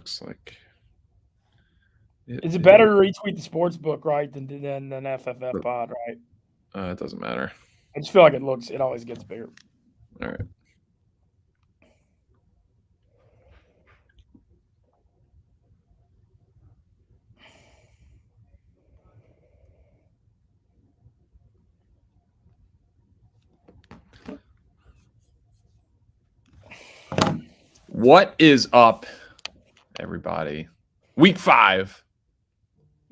looks like Is it better to retweet the sports book, right, than FFF pod, right? It doesn't matter. I just feel like it always gets bigger. All right. What is up, everybody? Week 5.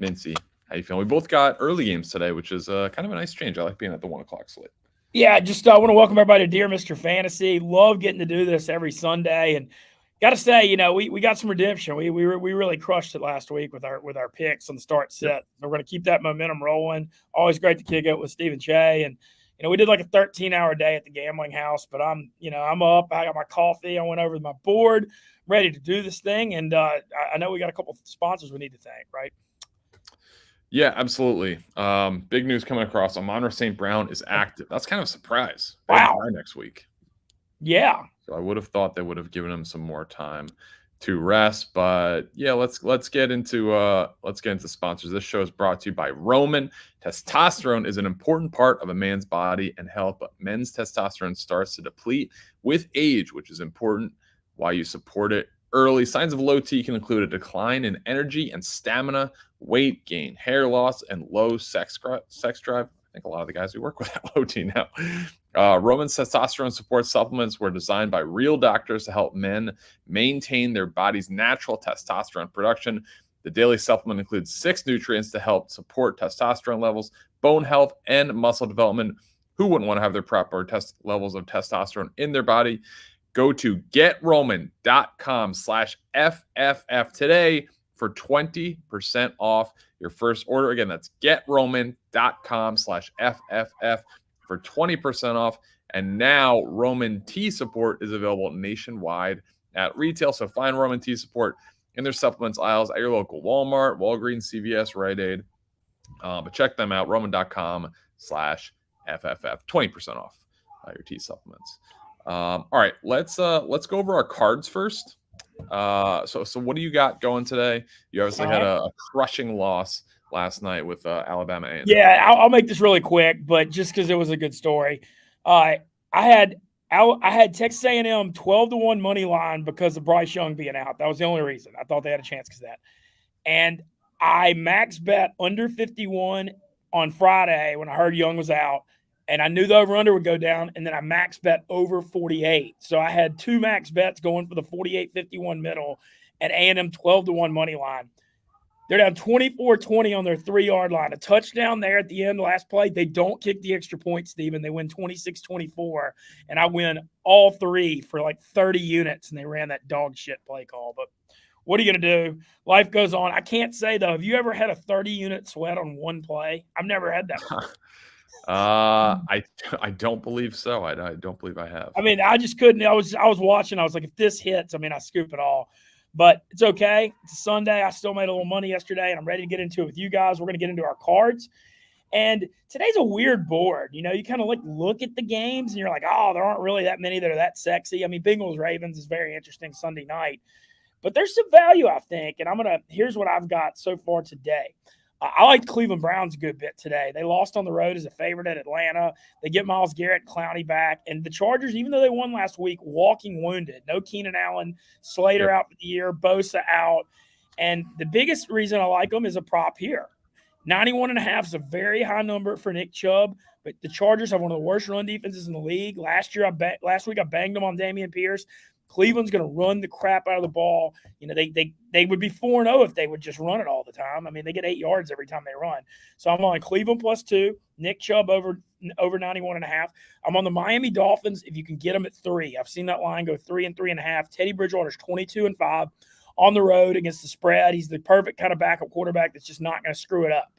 Mincy, how you feeling? We both got early games today, which is kind of a nice change. I like being at the 1 o'clock slate. Yeah, just want to welcome everybody to Dear Mr. Fantasy. Love getting to do this every Sunday, and got to say, we got some redemption. We really crushed it last week with our picks on the start set. Yep. So we're going to keep that momentum rolling. Always great to kick it with Stephen Che, and we did like a 13-hour day at the gambling house, but I'm up. I got my coffee. I went over to my board, ready to do this thing, and I know we got a couple of sponsors we need to thank, right? Yeah, absolutely. Big news coming across. Amon-Ra St. Brown is active. That's kind of a surprise. Wow. Next week. Yeah. So I would have thought they would have given him some more time to rest, but yeah, let's get into sponsors. This show is brought to you by Roman. Testosterone is an important part of a man's body and health, but men's testosterone starts to deplete with age, which is important. Why you support it early. Signs of low T can include a decline in energy and stamina, weight gain, hair loss, and low sex drive. I think a lot of the guys we work with have low T now. Roman's testosterone support supplements were designed by real doctors to help men maintain their body's natural testosterone production. The daily supplement includes 6 nutrients to help support testosterone levels, bone health, and muscle development. Who wouldn't want to have their proper levels of testosterone in their body? Go to getroman.com/FFF today for 20% off your first order. Again, that's getroman.com/FFF for 20% off. And now Roman Tea Support is available nationwide at retail. So find Roman Tea Support in their supplements aisles at your local Walmart, Walgreens, CVS, Rite Aid. But check them out, roman.com/FFF, 20% off your tea supplements. All right, let's go over our cards first. So what do you got going today? You obviously had a crushing loss last night with Alabama A&M. Yeah, I'll make this really quick, but just because it was a good story. I had Texas A&M 12-1 money line because of Bryce Young being out. That was the only reason. I thought they had a chance because of that. And I max bet under 51 on Friday when I heard Young was out. And I knew the over-under would go down, and then I max bet over 48. So I had 2 max bets going for the 48-51 middle at A&M 12-1 money line. They're down 24-20 on their 3-yard line. A touchdown there at the end, last play. They don't kick the extra point, Steven. They win 26-24, and I win all 3 for like 30 units, and they ran that dog shit play call. But what are you going to do? Life goes on. I can't say, though, have you ever had a 30-unit sweat on one play? I've never had that before. I don't believe so. I don't believe I have. I mean, I just couldn't. I was watching. I was like, if this hits, I mean, I scoop it all. But it's okay. It's a Sunday. I still made a little money yesterday, and I'm ready to get into it with you guys. We're going to get into our cards. And today's a weird board. You kind of look at the games, and you're like, oh, there aren't really that many that are that sexy. I mean, Bengals-Ravens is very interesting Sunday night. But there's some value, I think. And here's what I've got so far today. I like Cleveland Browns a good bit today. They lost on the road as a favorite at Atlanta. They get Myles Garrett and Clowney back. And the Chargers, even though they won last week, walking wounded. No Keenan Allen, Slater out for the year, Bosa out. And the biggest reason I like them is a prop here. 91.5 is a very high number for Nick Chubb, but the Chargers have one of the worst run defenses in the league. Last week I banged them on Dameon Pierce. Cleveland's going to run the crap out of the ball. They would be 4-0 if they would just run it all the time. I mean, they get 8 yards every time they run. So I'm on Cleveland +2, Nick Chubb over 91.5. I'm on the Miami Dolphins if you can get them at 3. I've seen that line go 3 and 3.5. Teddy Bridgewater's 22-5 on the road against the spread. He's the perfect kind of backup quarterback that's just not going to screw it up.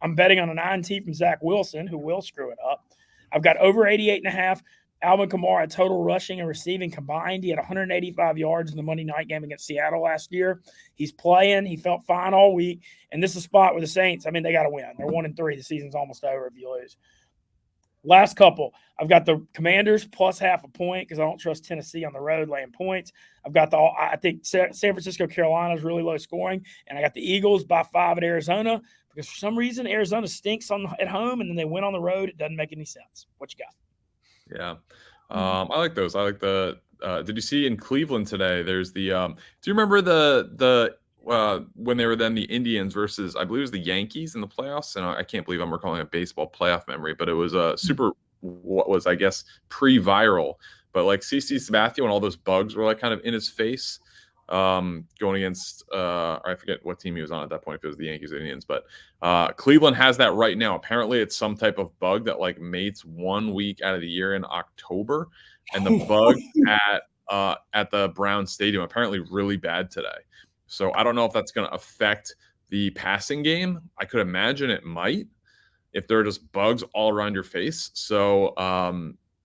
I'm betting on an INT from Zach Wilson, who will screw it up. I've got over 88.5. Alvin Kamara, total rushing and receiving combined. He had 185 yards in the Monday night game against Seattle last year. He's playing. He felt fine all week. And this is a spot with the Saints. I mean, they got to win. They're 1-3. The season's almost over if you lose. Last couple. I've got the Commanders plus half a point because I don't trust Tennessee on the road laying points. I've got I think San Francisco, Carolina is really low scoring. And I got the Eagles by 5 at Arizona because for some reason Arizona stinks at home and then they win on the road. It doesn't make any sense. What you got? Yeah. I like those. I like the did you see in Cleveland today? There's the do you remember the when they were then the Indians versus I believe it was the Yankees in the playoffs? And I can't believe I'm recalling a baseball playoff memory, but it was a super what was I guess pre-viral. But like CC Sabathia and all those bugs were like kind of in his face. Going against I forget what team he was on at that point, if it was the Yankees or Indians, but Cleveland has that right now. Apparently it's some type of bug that like mates 1 week out of the year in October, and the bug at the Brown Stadium apparently really bad today. So I don't know if that's going to affect the passing game. I could imagine it might if there are just bugs all around your face. So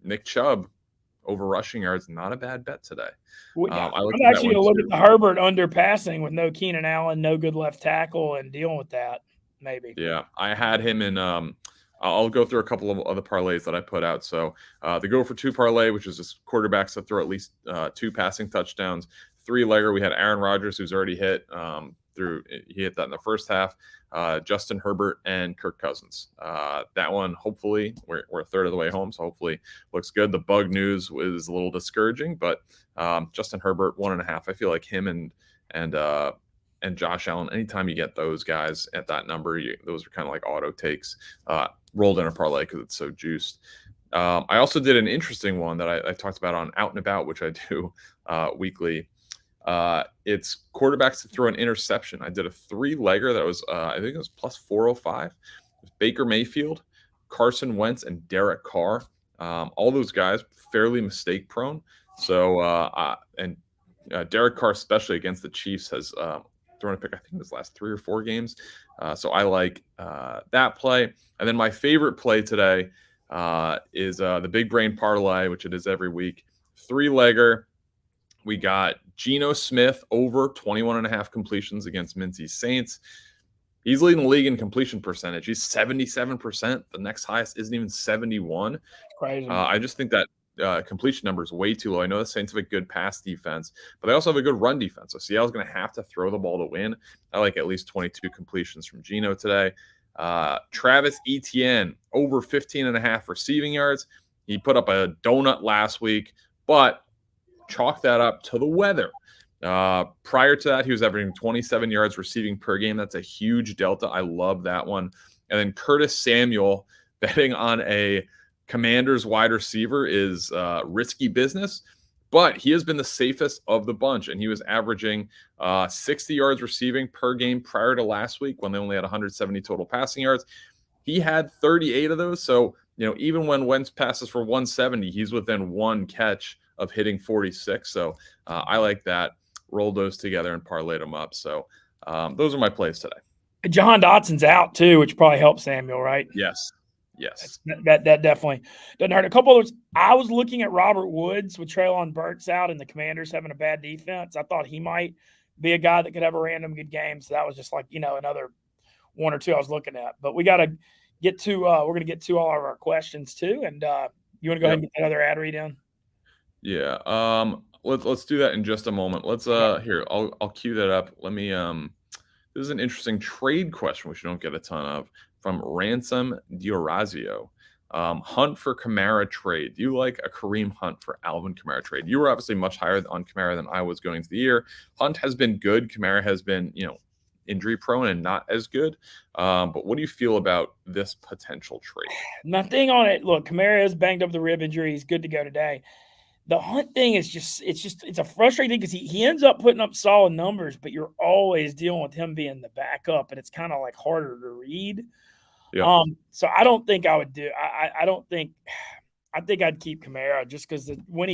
Nick Chubb over rushing yards, not a bad bet today. I'm actually going to look at the Herbert under passing with no Keenan Allen, no good left tackle, and dealing with that maybe. Yeah, I had him in. I'll go through a couple of other parlays that I put out. So the go for 2 parlay, which is just quarterbacks that throw at least 2 passing touchdowns. 3-legger, we had Aaron Rodgers, who's already hit he hit that in the first half. Justin Herbert and Kirk Cousins. That one, hopefully, we're a third of the way home, so hopefully looks good. The bug news was a little discouraging, but Justin Herbert 1.5. I feel like him and Josh Allen. Anytime you get those guys at that number, those are kind of like auto takes rolled in a parlay because it's so juiced. I also did an interesting one that I talked about on Out and About, which I do weekly. It's quarterbacks to throw an interception. I did a 3-legger that was, I think it was plus 405. It was Baker Mayfield, Carson Wentz, and Derek Carr. All those guys fairly mistake prone. So, Derek Carr, especially against the Chiefs, has thrown a pick, I think, in his last 3 or 4 games. So I like that play. And then my favorite play today is the Big Brain Parlay, which it is every week. 3-legger. We got Geno Smith over 21.5 completions against Mincy Saints. He's leading the league in completion percentage. He's 77%. The next highest isn't even 71. Crazy. I just think that completion number is way too low. I know the Saints have a good pass defense, but they also have a good run defense. So Seattle's going to have to throw the ball to win. I like at least 22 completions from Geno today. Travis Etienne over 15.5 receiving yards. He put up a donut last week, but chalk that up to the weather. Prior to that, he was averaging 27 yards receiving per game. That's a huge delta. I love that one. And then Curtis Samuel, betting on a Commanders wide receiver is risky business, but he has been the safest of the bunch, and he was averaging 60 yards receiving per game prior to last week when they only had 170 total passing yards. He had 38 of those. So, even when Wentz passes for 170, he's within 1 catch of hitting 46. So I like that. Rolled those together and parlayed them up. So those are my plays today. Jahan Dotson's out too, which probably helps Samuel, right? Yes. That definitely doesn't hurt. A couple of those. I was looking at Robert Woods with Treylon Burks out and the Commanders having a bad defense. I thought he might be a guy that could have a random good game. So that was just like, another 1 or 2 I was looking at. But we got to get to we're going to get to all of our questions too. And you want to go ahead and get that other ad read in? Yeah. Let's do that in just a moment. Let's here, I'll cue that up. Let me this is an interesting trade question which you don't get a ton of from Ransom Diorazio. Hunt for Kamara trade. Do you like a Kareem Hunt for Alvin Kamara trade? You were obviously much higher on Kamara than I was going into the year. Hunt has been good. Kamara has been, injury prone and not as good. But what do you feel about this potential trade? My thing on it, look, Kamara is banged up with the rib injury. He's good to go today. The Hunt thing is it's a frustrating thing because he ends up putting up solid numbers, but you're always dealing with him being the backup, and it's kind of like harder to read. Yeah. So I don't think I would do. I think I'd keep Kamara just because when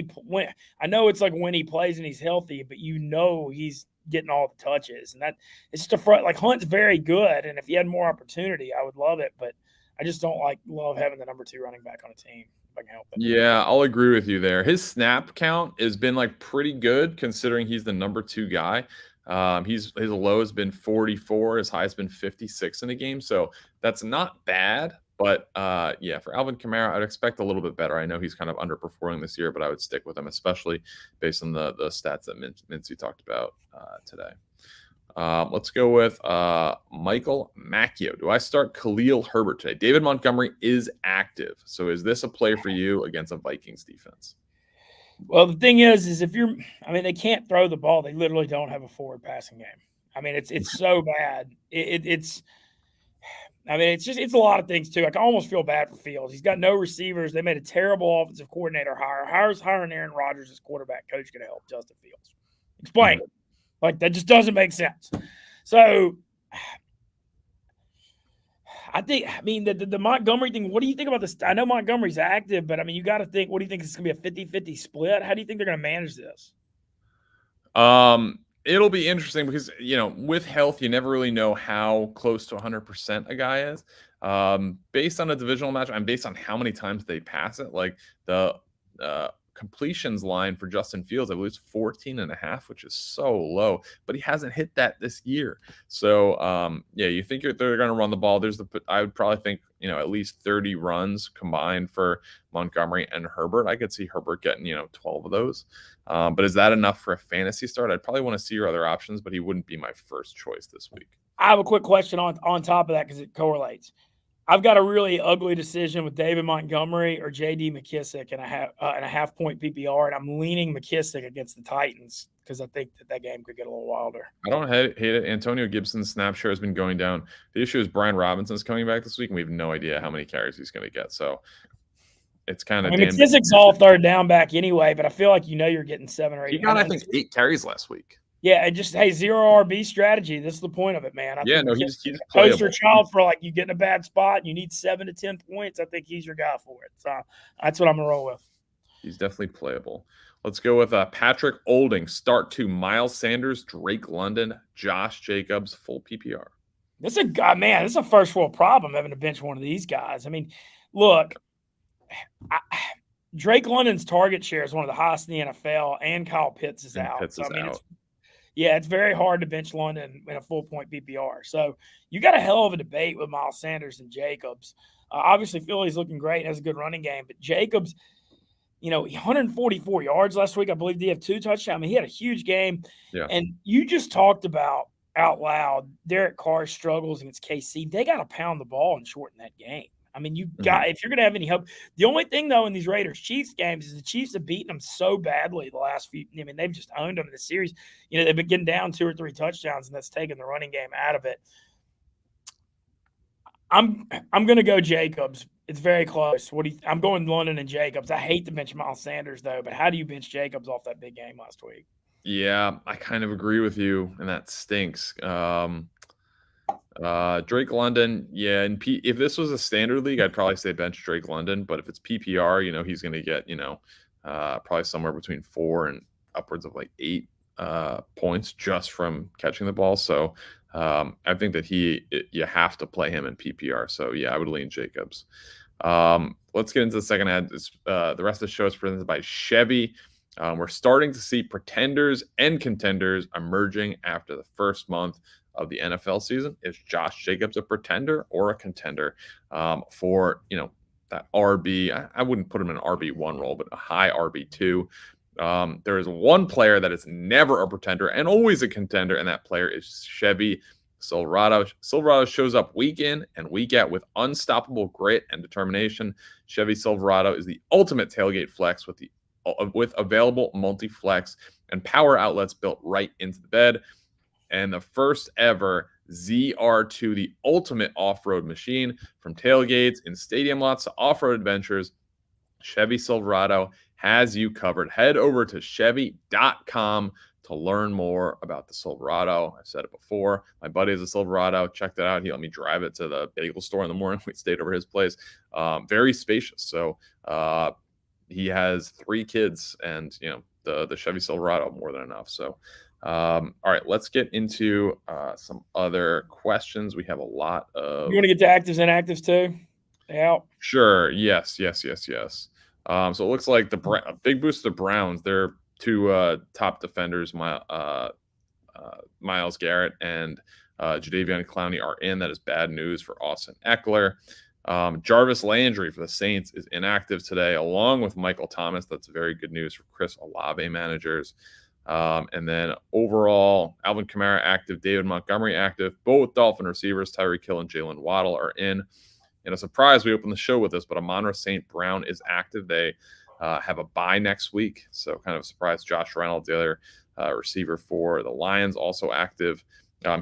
I know it's like when he plays and he's healthy, but he's getting all the touches, and that it's just a front. Like Hunt's very good, and if he had more opportunity, I would love it. But I just don't love having the number 2 running back on a team. If I can help it. Yeah, I'll agree with you there. His snap count has been pretty good considering he's the number 2 guy. His low has been 44, his high has been 56 in a game, so that's not bad. But yeah, for Alvin Kamara, I'd expect a little bit better. I know he's kind of underperforming this year, but I would stick with him, especially based on the stats that Mincy talked about today. Let's go with Michael Macchio. Do I start Khalil Herbert today? David Montgomery is active. So is this a play for you against a Vikings defense? Well, the thing is if you're, I mean, they can't throw the ball. They literally don't have a forward passing game. I mean, it's so bad. It's, I mean, it's a lot of things too. Like, I almost feel bad for Fields. He's got no receivers. They made a terrible offensive coordinator hire. How's hiring Aaron Rodgers as quarterback coach going to help Justin Fields? Explain. Like, that just doesn't make sense. So I mean, the Montgomery thing, what do you think about this? I know Montgomery's active, but I mean, you got to think, what do you think? It's going to be a 50-50 split? How do you think they're going to manage this? It'll be interesting because, with health, you never really know how close to 100% a guy is. Based on a divisional match and based on how many times they pass it, like the completions line for Justin Fields, I believe it's 14.5, which is so low, but he hasn't hit that this year. So, yeah, you think they're going to run the ball. I would probably think, at least 30 runs combined for Montgomery and Herbert. I could see Herbert getting, 12 of those. But is that enough for a fantasy start? I'd probably want to see your other options, but he wouldn't be my first choice this week. I have a quick question on top of that because it correlates. I've got a really ugly decision with David Montgomery or J.D. McKissick in a half-point PPR, and I'm leaning McKissick against the Titans because I think that game could get a little wilder. I don't hate it. Antonio Gibson's snap share has been going down. The issue is Brian Robinson's coming back this week, and we have no idea how many carries he's going to get. So it's kind of McKissick's all third down back anyway, but I feel like you're getting 7 or 8. He got, I think, 8 carries last week. Yeah, and just zero RB strategy. This is the point of it, man. I think he's a poster child for like you get in a bad spot and you need 7 to 10 points. I think he's your guy for it. So that's what I'm gonna roll with. He's definitely playable. Let's go with Patrick Olding. Start to Miles Sanders, Drake London, Josh Jacobs, full PPR. This is a first world problem having to bench one of these guys. I mean, look, Drake London's target share is one of the highest in the NFL, and Kyle Pitts is out. It's very hard to bench London in a full-point PPR. So you got a hell of a debate with Miles Sanders and Jacobs. Obviously, Philly's looking great and has a good running game. But Jacobs, 144 yards last week. I believe he had 2 touchdowns. I mean, he had a huge game. Yeah. And you just talked about out loud Derek Carr's struggles against KC. They got to pound the ball and shorten that game. I mean, if you're going to have any hope, the only thing, though, in these Raiders-Chiefs games is the Chiefs have beaten them so badly the last few. I mean, they've just owned them in the series. They've been getting down 2 or 3 touchdowns, and that's taken the running game out of it. I'm going to go Jacobs. It's very close. I'm going London and Jacobs. I hate to bench Miles Sanders, though, but how do you bench Jacobs off that big game last week? Yeah, I kind of agree with you, and that stinks. Drake London, yeah, and if this was a standard league, I'd probably say bench Drake London, but if it's PPR, he's going to get, probably somewhere between 4 and upwards of like 8 points just from catching the ball. So I think that you have to play him in PPR. So yeah, I would lean Jacobs. Let's get into the second ad. The rest of the show is presented by Chevy. We're starting to see pretenders and contenders emerging after the first month of the NFL season. Is Josh Jacobs a pretender or a contender for, that RB? I wouldn't put him in an RB1 role, but a high RB2. There is one player that is never a pretender and always a contender, and that player is Chevy Silverado. Silverado shows up week in and week out with unstoppable grit and determination. Chevy Silverado is the ultimate tailgate flex with available multi-flex and power outlets built right into the bed. And the first ever ZR2, the ultimate off-road machine. From tailgates in stadium lots to off-road adventures, Chevy Silverado has you covered. Head over to Chevy.com to learn more about the Silverado. I've said it before. My buddy has a Silverado. Checked it out. He let me drive it to the bagel store in the morning. We stayed over his place. Very spacious. So he has 3 kids, and the Chevy Silverado more than enough. So all right, let's get into some other questions. We have a lot of. You want to get to actives and inactives too? Yeah. Sure. Yes. So it looks like a big boost to the Browns. Their 2 top defenders, Myles Garrett and Jadeveon Clowney, are in. That is bad news for Austin Eckler. Jarvis Landry for the Saints is inactive today, along with Michael Thomas. That's very good news for Chris Olave managers. And then overall, Alvin Kamara active, David Montgomery active. Both Dolphin receivers, Tyreek Hill and Jalen Waddle, are in. And a surprise, we opened the show with this, but Amon-Ra St. Brown is active. They have a bye next week, so kind of a surprise. Josh Reynolds, the other receiver for the Lions, also active.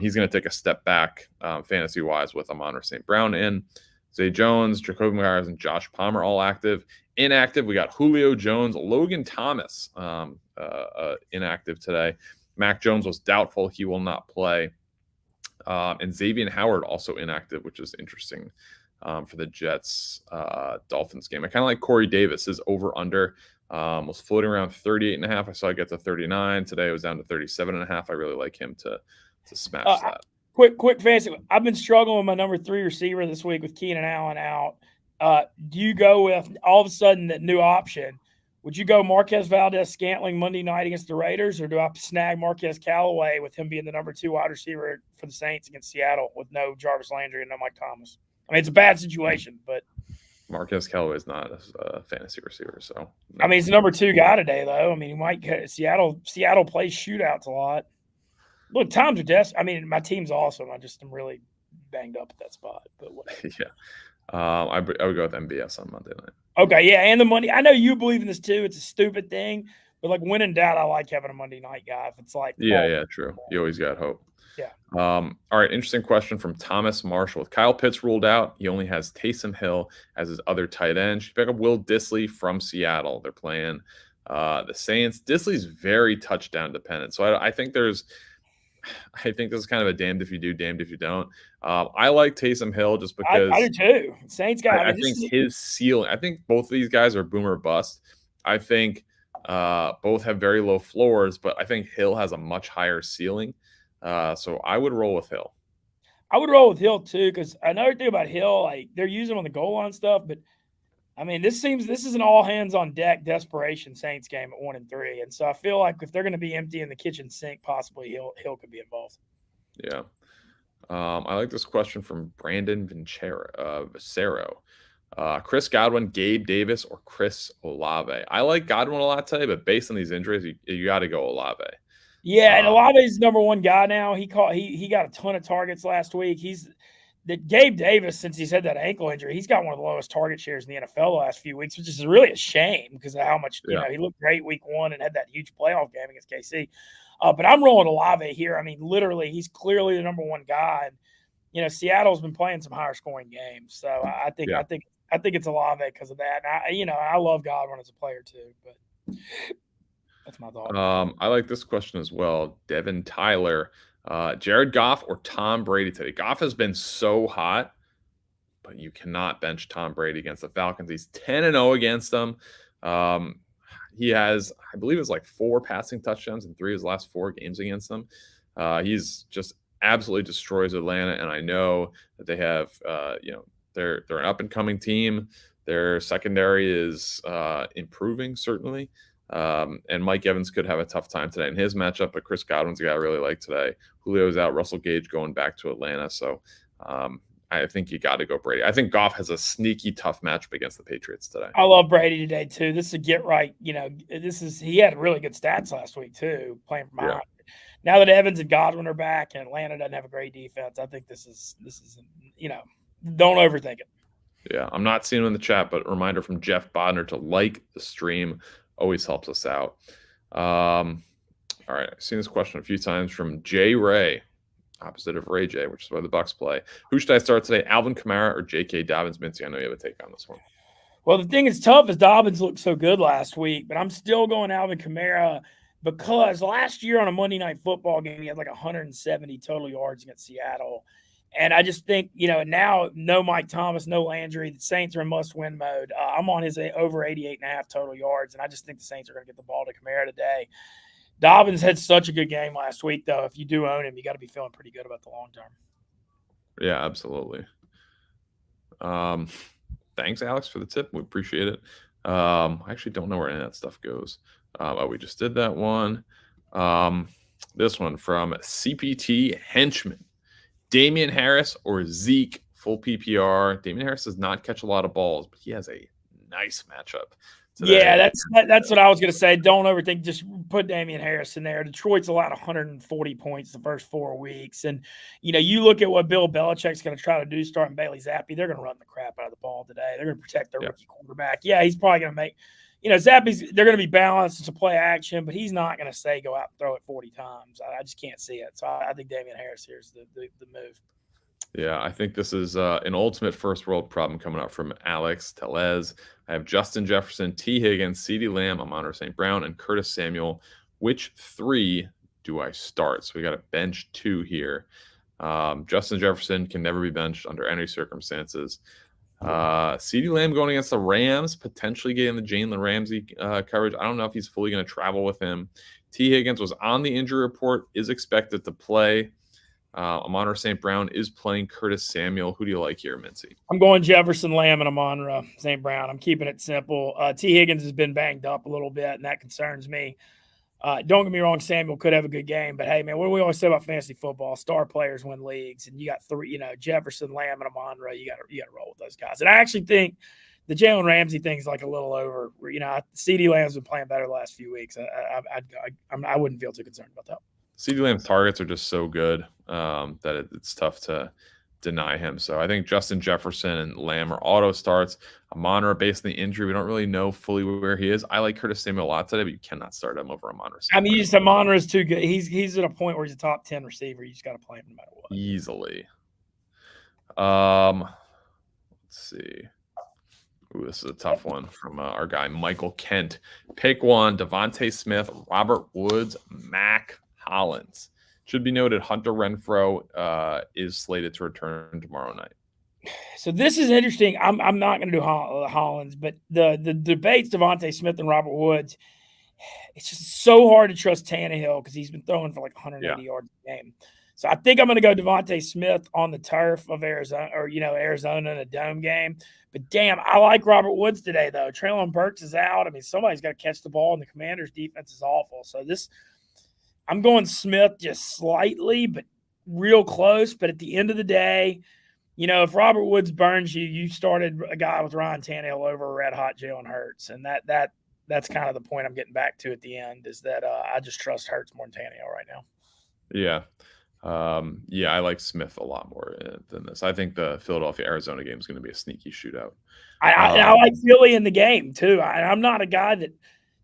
He's going to take a step back fantasy-wise with Amon-Ra St. Brown in. Zay Jones, Jacoby Myers, and Josh Palmer all active. Inactive, we got Julio Jones, Logan Thomas inactive today. Mac Jones was doubtful. He will not play. And Xavier Howard also inactive, which is interesting for the Jets Dolphins game. I kind of like Corey Davis. His over-under was floating around 38.5. I saw it get to 39. Today it was down to 37.5. I really like him to smash that. Quick fancy. I've been struggling with my number 3 receiver this week with Keenan Allen out. Do you go with all of a sudden that new option? Would you go Marquez Valdez-Scantling Monday night against the Raiders, or do I snag Marquez Callaway with him being the number 2 wide receiver for the Saints against Seattle with no Jarvis Landry and no Mike Thomas? I mean, it's a bad situation, but Marquez Callaway is not a fantasy receiver, so no. I mean, he's the number 2 guy today, though. I mean, he might get Seattle plays shootouts a lot. Look, times are desperate. I mean, my team's awesome. I just am really banged up at that spot. But whatever. Yeah. I would go with MBS on Monday night. Okay, yeah, and the money. I know you believe in this too. It's a stupid thing, but like when in doubt, I like having a Monday night guy. If it's like, yeah, true. You always got hope. Yeah. All right, interesting question from Thomas Marshall. With Kyle Pitts ruled out, he only has Taysom Hill as his other tight end. Should pick up Will Dissly from Seattle. They're playing the Saints. Dissly's very touchdown dependent, so I think this is kind of a damned if you do, damned if you don't. I like Taysom Hill just because I do too. Saints guy. I think his ceiling. I think both of these guys are boomer bust. I think both have very low floors, but I think Hill has a much higher ceiling. So I would roll with Hill. I would roll with Hill too, because another thing about Hill, like they're using him on the goal line stuff, but I mean, this is an all hands on deck desperation Saints game at 1-3, and so I feel like if they're going to be empty in the kitchen sink, possibly Hill could be involved. Yeah, I like this question from Brandon Vicero. Chris Godwin, Gabe Davis, or Chris Olave? I like Godwin a lot today, but based on these injuries, you got to go Olave. Yeah, and Olave's number 1 guy now. He got a ton of targets last week. Gabe Davis, since he's had that ankle injury, he's got one of the lowest target shares in the NFL the last few weeks, which is really a shame because of how much he looked great week 1 and had that huge playoff game against KC. But I'm rolling Olave here. I mean, literally, he's clearly the number 1 guy. And Seattle's been playing some higher scoring games, so I think it's Olave because of that. And I love Godwin as a player too, but that's my thought. I like this question as well. Devin Tyler. Jared Goff or Tom Brady today? Goff has been so hot, but you cannot bench Tom Brady against the Falcons. He's 10-0 against them. He has, I believe it's like 4 passing touchdowns in 3 of his last 4 games against them. He's just absolutely destroys Atlanta, and I know that they have, they're an up-and-coming team. Their secondary is improving, certainly. And Mike Evans could have a tough time today in his matchup, but Chris Godwin's a guy I really like today. Julio's out, Russell Gage going back to Atlanta. So I think you got to go Brady. I think Goff has a sneaky tough matchup against the Patriots today. I love Brady today too. This is a get right. He had really good stats last week too, playing from behind. Now that Evans and Godwin are back and Atlanta doesn't have a great defense, I think this is don't overthink it. Yeah, I'm not seeing him in the chat, but a reminder from Jeff Bodner to like the stream. Always helps us out. All right, I've seen this question a few times from Jay Ray, opposite of Ray J, which is where the Bucks play. Who should I start today, Alvin Kamara or J.K. Dobbins? Mincy, I know you have a take on this one. Well, the thing is tough is Dobbins looked so good last week, but I'm still going Alvin Kamara because last year on a Monday Night Football game, he had like 170 total yards against Seattle. And I just think, now no Mike Thomas, no Landry. The Saints are in must-win mode. I'm on his over 88.5 total yards, and I just think the Saints are going to get the ball to Kamara today. Dobbins had such a good game last week, though. If you do own him, you got to be feeling pretty good about the long term. Yeah, absolutely. Thanks, Alex, for the tip. We appreciate it. I actually don't know where any of that stuff goes. We just did that one. This one from CPT Henchman. Damian Harris or Zeke full PPR. Damian Harris does not catch a lot of balls, but he has a nice matchup today. Yeah, that's what I was going to say. Don't overthink. Just put Damian Harris in there. Detroit's allowed 140 points the first 4 weeks, and you look at what Bill Belichick's going to try to do starting Bailey Zappi. They're going to run the crap out of the ball today. They're going to protect their rookie quarterback. Yeah, he's probably going to make. Zappi's. They're going to be balanced. It's a play action, but he's not going to say go out and throw it 40 times. I just can't see it. So I think Damian Harris here is the move. Yeah, I think this is an ultimate first world problem coming up from Alex Telez. I have Justin Jefferson, T. Higgins, CeeDee Lamb, Amon-Ra St. Brown, and Curtis Samuel. Which 3 do I start? So we got a bench 2 here. Justin Jefferson can never be benched under any circumstances. CeeDee Lamb going against the Rams, potentially getting the Jalen Ramsey coverage. I don't know if he's fully going to travel with him. T. Higgins was on the injury report, is expected to play. Amon-Ra St. Brown is playing Curtis Samuel. Who do you like here, Mincy? I'm going Jefferson, Lamb, and Amon-Ra St. Brown. I'm keeping it simple. T. Higgins has been banged up a little bit, and that concerns me. Don't get me wrong, Samuel could have a good game, but hey, man, what do we always say about fantasy football? Star players win leagues, and you got 3, Jefferson, Lamb, and Amon-Ra. You got to roll with those guys. And I actually think the Jalen Ramsey thing is like a little over. CeeDee Lamb's been playing better the last few weeks. I wouldn't feel too concerned about that. CeeDee Lamb's targets are just so good that it's tough to deny him. So I think Justin Jefferson and Lamb are auto starts. Amon-Ra, based on the injury, we don't really know fully where he is. I like Curtis Samuel a lot today, but you cannot start him over Amon-Ra. Amon-Ra is too good. He's at a point where he's a top 10 receiver. You just got to play him no matter what. Easily. Let's see. Ooh, this is a tough one from our guy Michael Kent. Pick one: Devontae Smith, Robert Woods, Mac Hollins. Should be noted, Hunter Renfrow is slated to return tomorrow night. So this is interesting. I'm not going to do Hollins, but the debates Devontae Smith and Robert Woods. It's just so hard to trust Tannehill because he's been throwing for like 180 yards a game. So I think I'm going to go Devontae Smith on the turf of Arizona, or Arizona in a dome game. But damn, I like Robert Woods today though. Treylon Burks is out. I mean, somebody's got to catch the ball, and the Commanders' defense is awful. So I'm going Smith just slightly, but real close. But at the end of the day, if Robert Woods burns you, you started a guy with Ryan Tannehill over a red-hot Jalen Hurts. And that's kind of the point I'm getting back to at the end, is that I just trust Hurts more than Tannehill right now. Yeah. I like Smith a lot more than this. I think the Philadelphia-Arizona game is going to be a sneaky shootout. I like Philly in the game, too. I'm not a guy that –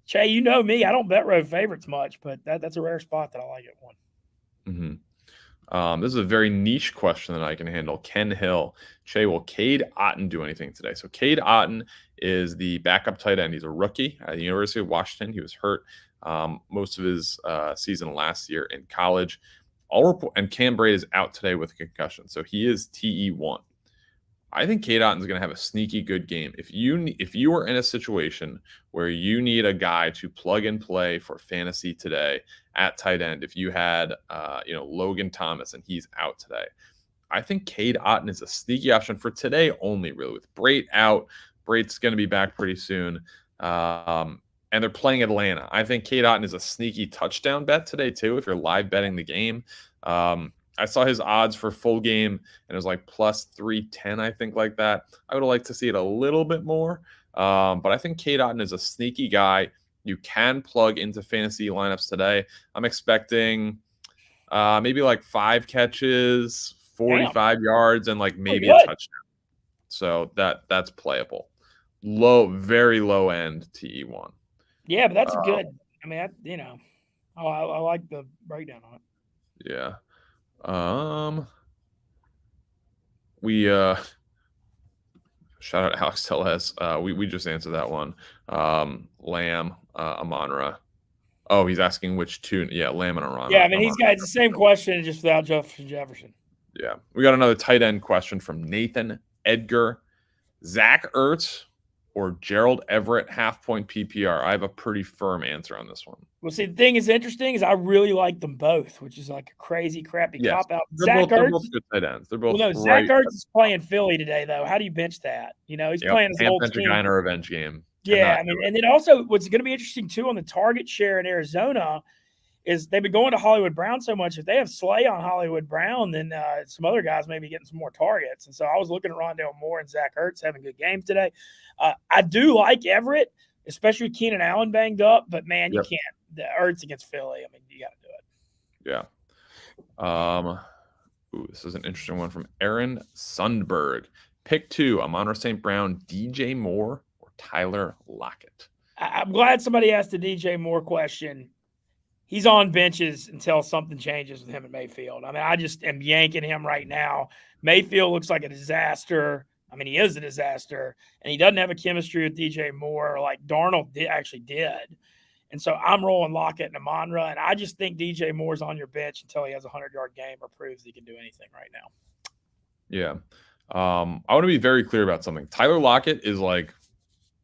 Che, you know me. I don't bet road favorites much, but that's a rare spot that I like at one. Mm-hmm. This is a very niche question that I can handle. Ken Hill. Che, will Cade Otton do anything today? So Cade Otton is the backup tight end. He's a rookie at the University of Washington. He was hurt most of his season last year in college. And Cam Braid is out today with a concussion. So he is TE1. I think Cade Otton is going to have a sneaky good game. If you are in a situation where you need a guy to plug and play for fantasy today at tight end, if you had Logan Thomas and he's out today, I think Cade Otton is a sneaky option for today only. Really, with Brate out, Brate's going to be back pretty soon, and they're playing Atlanta. I think Cade Otton is a sneaky touchdown bet today too. If you're live betting the game. I saw his odds for full game, and it was like plus 310, I think, like that. I would have liked to see it a little bit more, but I think Cade Otton is a sneaky guy you can plug into fantasy lineups today. I'm expecting maybe like 5 catches, 45 yards, and like maybe a touchdown. So that's playable. Very low end TE1. Yeah, but that's good. I mean, I like the breakdown on it. Yeah. We shout out Alex Teles. We just answered that one. Lamb, Amon-Ra. Oh, he's asking which two. Yeah, Lamb and Amon-Ra. Yeah, I mean, he's got the same question, just without Jefferson. Yeah. We got another tight end question from Nathan Edgar. Zach Ertz or Gerald Everett, half-point PPR? I have a pretty firm answer on this one. Well, see, the thing is interesting is I really like them both, which is like a crazy, crappy cop-out. They're both good tight ends. They're both Zach Ertz is playing Philly today, though. How do you bench that? He's playing his old team. A guy in a revenge game. Yeah, I mean, and then also what's going to be interesting, too, on the target share in Arizona is they've been going to Hollywood Brown so much. If they have Slay on Hollywood Brown, then some other guys may be getting some more targets. And so I was looking at Rondale Moore and Zach Ertz having good games today. I do like Everett, especially Keenan Allen banged up, but man, you can't. The Ertz against Philly, I mean, you got to do it. Yeah. This is an interesting one from Aaron Sundberg. Pick 2, Amon-Ra St. Brown, DJ Moore, or Tyler Lockett. I'm glad somebody asked the DJ Moore question. He's on benches until something changes with him and Mayfield. I mean, I just am yanking him right now. Mayfield looks like a disaster. I mean, he is a disaster, and he doesn't have a chemistry with DJ Moore like Darnold actually did. And so I'm rolling Lockett and Amon-Ra, and I just think DJ Moore's on your bench until he has a 100-yard game or proves he can do anything right now. Yeah. I want to be very clear about something. Tyler Lockett is like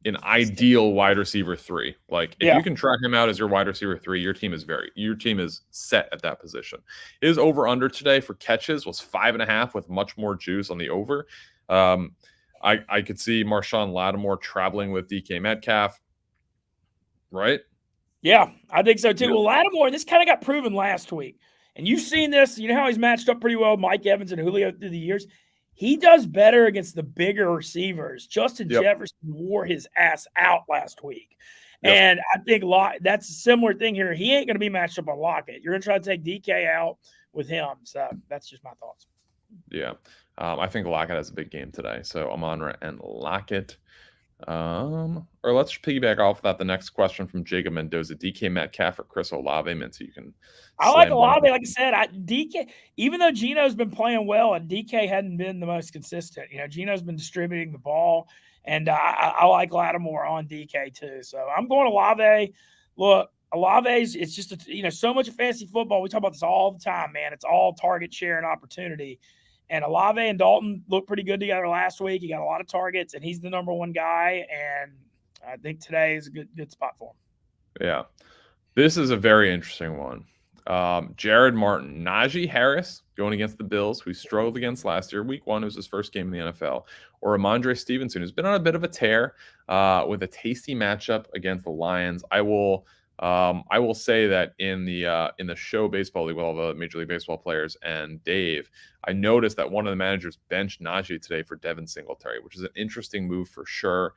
an ideal wide receiver 3. Like if you can track him out as your wide receiver 3, your team is set at that position. His over under today for catches was 5.5 with much more juice on the over. I could see Marshawn Lattimore traveling with DK Metcalf, right? Yeah, I think so too. Well, Lattimore, this kind of got proven last week. And you've seen this. You know how he's matched up pretty well with Mike Evans and Julio through the years? He does better against the bigger receivers. Justin Jefferson wore his ass out last week. And I think that's a similar thing here. He ain't going to be matched up on Lockett. You're going to try to take DK out with him. So that's just my thoughts. Yeah. I think Lockett has a big game today. So Amon-Ra and Lockett. Or let's piggyback off that. The next question from Jacob Mendoza: DK Metcalf or Chris Olave? So you can. I like Olave. Like I said, DK. Even though Geno's been playing well, and DK hadn't been the most consistent. You know, Geno's been distributing the ball, and I like Lattimore on DK too. So I'm going Olave. Look, Olave's. It's just so much of fantasy football. We talk about this all the time, man. It's all target share and opportunity. And Olave and Dalton looked pretty good together last week. He got a lot of targets, and he's the number one guy. And I think today is a good spot for him. Yeah. This is a very interesting one. Jared Martin, Najee Harris going against the Bills, who struggled against last year. Week 1 was his first game in the NFL. Or Ramondre Stevenson, who's been on a bit of a tear with a tasty matchup against the Lions. I will say that in the show Baseball League with all the Major League Baseball players and Dave, I noticed that one of the managers benched Najee today for Devin Singletary, which is an interesting move for sure.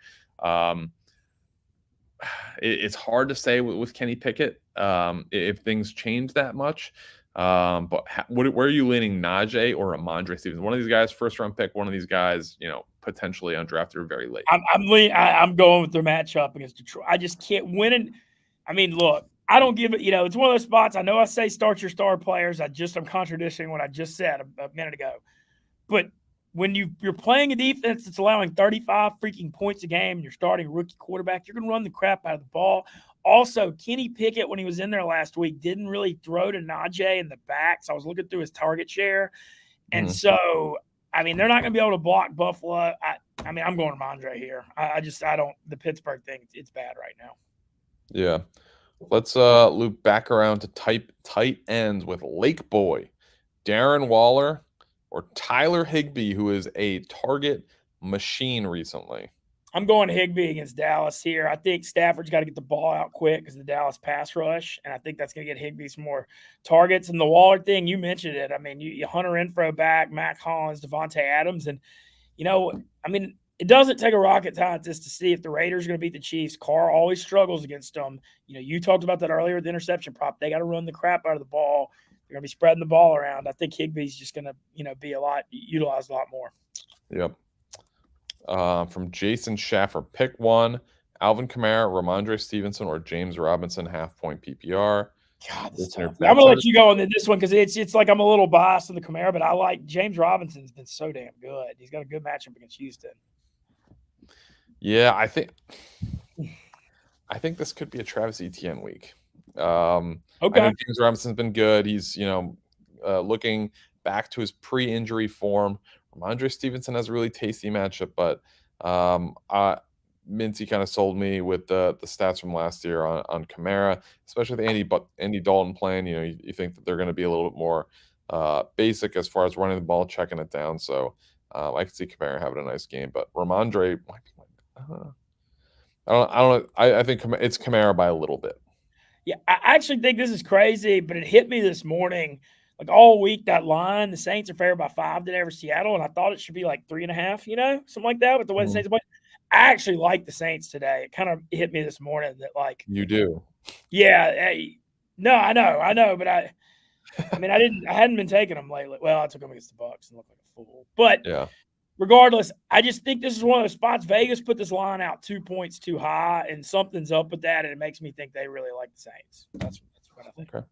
It's hard to say with Kenny Pickett if things change that much. But where are you leaning, Najee or Ramondre Stevenson? One of these guys, first round pick. One of these guys, potentially undrafted or very late. I'm going with their matchup against Detroit. I just can't win. I mean, look, I don't give it. It's one of those spots. I know I say start your star players. I'm contradicting what I just said a minute ago. But when you're playing a defense that's allowing 35 freaking points a game and you're starting a rookie quarterback, you're going to run the crap out of the ball. Also, Kenny Pickett, when he was in there last week, didn't really throw to Najee in the back. So I was looking through his target share. And so, I mean, they're not going to be able to block Buffalo. I mean, I'm going Ramondre here. I don't – the Pittsburgh thing, it's bad right now. Yeah. Let's loop back around to tight ends with Lake Boy, Darren Waller, or Tyler Higbee, who is a target machine recently. I'm going Higbee against Dallas here. I think Stafford's got to get the ball out quick because the Dallas pass rush, and I think that's going to get Higbee some more targets. And the Waller thing, you mentioned it. I mean, you Hunter Renfrow back, Mac Hollins, Devontae Adams, and I mean, it doesn't take a rocket scientist to see if the Raiders are going to beat the Chiefs. Carr always struggles against them. You talked about that earlier with the interception prop. They got to run the crap out of the ball. They're going to be spreading the ball around. I think Higbee's just going to, be utilized a lot more. Yep. From Jason Schaffer, pick 1, Alvin Kamara, Ramondre Stevenson, or James Robinson, half-point PPR. God, this is tough. I'm going to let you go on this one because it's like I'm a little biased on the Kamara, but I like James Robinson's been so damn good. He's got a good matchup against Houston. Yeah, I think this could be a Travis Etienne week. Okay. I know James Robinson's been good. He's, looking back to his pre-injury form. Ramondre Stevenson has a really tasty matchup, but Mincy kind of sold me with the stats from last year on Kamara, especially with Andy Dalton playing. You think that they're going to be a little bit more basic as far as running the ball, checking it down. So I could see Kamara having a nice game, but Ramondre might be I don't know. I think it's Kamara by a little bit. Yeah, I actually think this is crazy, but it hit me this morning. Like all week, that line, the Saints are favored by 5 today over Seattle, and I thought it should be like 3.5, something like that with the way the Saints play. I actually like the Saints today. It kind of hit me this morning that, like, You do. yeah, hey, no, I know, but I mean, I hadn't been taking them lately. Well, I took them against the Bucks and looked like a fool. But Yeah. regardless, I just think this is one of those spots. Vegas put this line out 2 points too high, and something's up with that, and it makes me think they really like the Saints. That's what I think. Okay.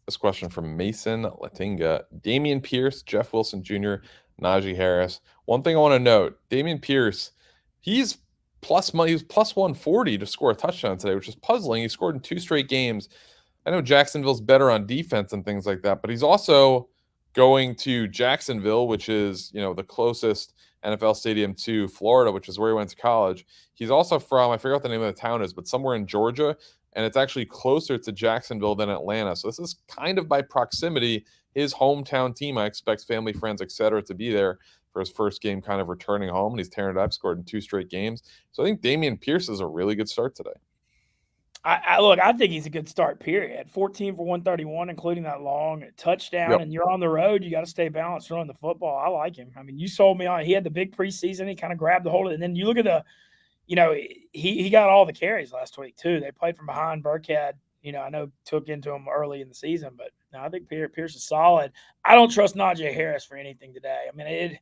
This question from Mason Latinga. Damian Pierce, Jeff Wilson Jr., Najee Harris. One thing I want to note, Damian Pierce, he's plus money. He was plus 140 to score a touchdown today, which is puzzling. He scored in 2 straight games. I know Jacksonville's better on defense and things like that, but he's also going to Jacksonville, which is, the closest NFL stadium to Florida, which is where he went to college. He's also from, I forget what the name of the town is, but somewhere in Georgia, and it's actually closer to Jacksonville than Atlanta. So this is kind of by proximity his hometown team. I expect family, friends, etc., to be there for his first game, kind of returning home, and he's tearing it up, scored in 2 straight games. So I think Damian Pierce is a really good start today. I think he's a good start, period. 14 for 131, including that long touchdown, and you're on the road. You got to stay balanced running the football. I like him. I mean, you sold me on. He had the big preseason. He kind of grabbed the hold of it. And then you look at he got all the carries last week, too. They played from behind. Burkhead, I know took into him early in the season, but no, I think Pierce is solid. I don't trust Najee Harris for anything today. I mean,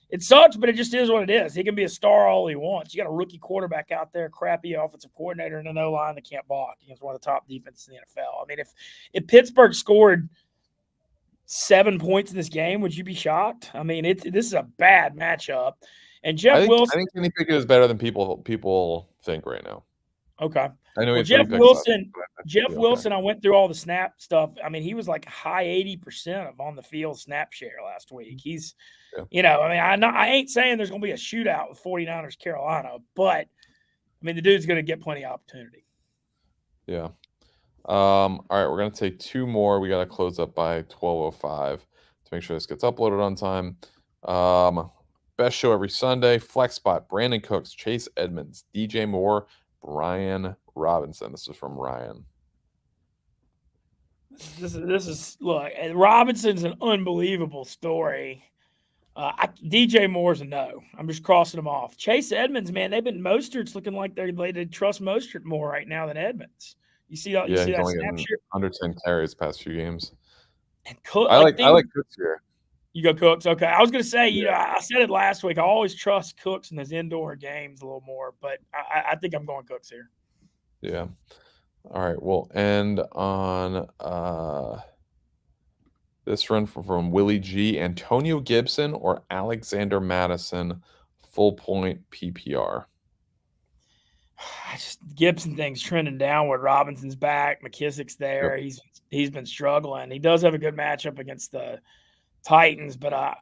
it sucks, but it just is what it is. He can be a star all he wants. You got a rookie quarterback out there, crappy offensive coordinator, and an O-line that can't block against one of the top defenses in the NFL. I mean, if Pittsburgh scored 7 points in this game, would you be shocked? I mean, this is a bad matchup. And Wilson, I think Kenny Pickett is better than people think right now. Okay. I know Jeff Wilson, I went through all the snap stuff. I mean, he was like high 80% of on the field snap share last week. He's, I ain't saying there's going to be a shootout with 49ers Carolina, but I mean, the dude's going to get plenty of opportunity. Yeah. All right, we're going to take 2 more. We got to close up by 12:05 to make sure this gets uploaded on time. Best show every Sunday. Flex spot, Brandon Cooks, Chase Edmonds, DJ Moore, Brian Robinson. This is from Ryan. This is look, Robinson's an unbelievable story. DJ Moore's a no. I'm just crossing them off. Chase Edmonds, man, Mostert's looking like they trust Mostert more right now than Edmonds. You see that? He's that only getting under 10 carries past few games. And Cook, I like Cooks here. You go Cooks, okay. I was going to say, I said it last week. I always trust Cooks in his indoor games a little more, but I think I'm going Cooks here. Yeah. All right, we'll end on this run from Willie G. Antonio Gibson or Alexander Madison, full point PPR. Gibson thing's trending downward. Robinson's back. McKissick's there. Yep. He's been struggling. He does have a good matchup against the Titans, but I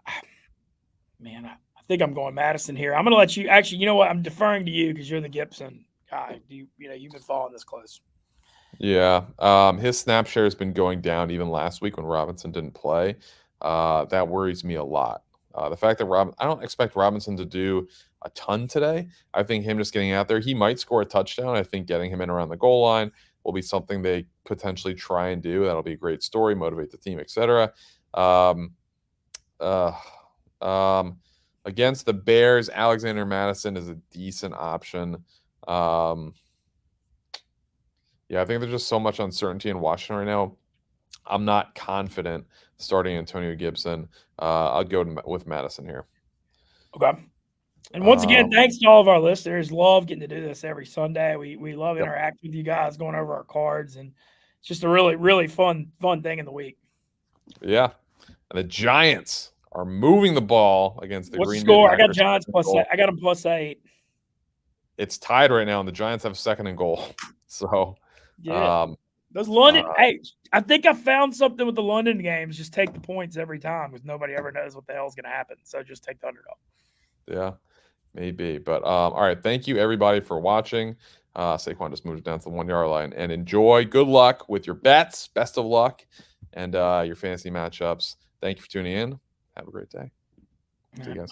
think I'm going Madison here. I'm going to let you. Actually, you know what? I'm deferring to you because you're the Gibson guy. You've been following this close. Yeah. His snap share has been going down even last week when Robinson didn't play. That worries me a lot. The fact that I don't expect Robinson to do a ton today. I think him just getting out there, he might score a touchdown. I think getting him in around the goal line will be something they potentially try and do. That'll be a great story, motivate the team, etc. Against the Bears, Alexander Madison is a decent option. Yeah, I think there's just so much uncertainty in Washington right now. I'm not confident starting Antonio Gibson. I'll go with Madison here. Okay. And once again, thanks to all of our listeners. Love getting to do this every Sunday. We love interacting with you guys, going over our cards, and it's just a really, really fun thing in the week. Yeah. And the Giants are moving the ball against the Green Bay score? I got Giants +8. I got them +8. It's tied right now, and the Giants have second and goal. So, those London. Hey, I think I found something with the London games. Just take the points every time because nobody ever knows what the hell is going to happen. So just take the underdog. Yeah, maybe. But all right, thank you everybody for watching. Saquon just moved down to the 1 yard line, and enjoy. Good luck with your bets. Best of luck, and your fantasy matchups. Thank you for tuning in. Have a great day. See you guys.